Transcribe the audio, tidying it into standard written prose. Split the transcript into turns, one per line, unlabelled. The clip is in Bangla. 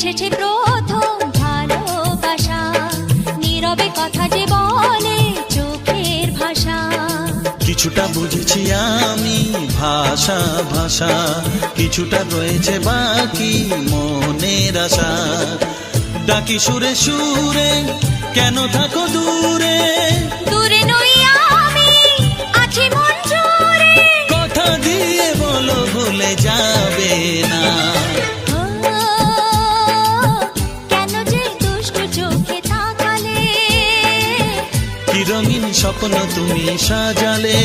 এসেছে প্রথম ভালোবাসা, নীরবে কথা যে বলে চোখের ভাষা।
কিছুটা বুঝেছি আমি ভাষা ভাষা, কিছুটা রয়েছে বাকি মনের আশা। ডাকি সুরে সুরে কেন থাকো দূরে,
দূরে নই আমি আছি মন জুড়ে।
কথা দিয়ে বলো ভুলে যাবে না।
কেন যে দুষ্টু চোখে তাকালে,
কি রঙিন স্বপ্ন তুমি সাজালে।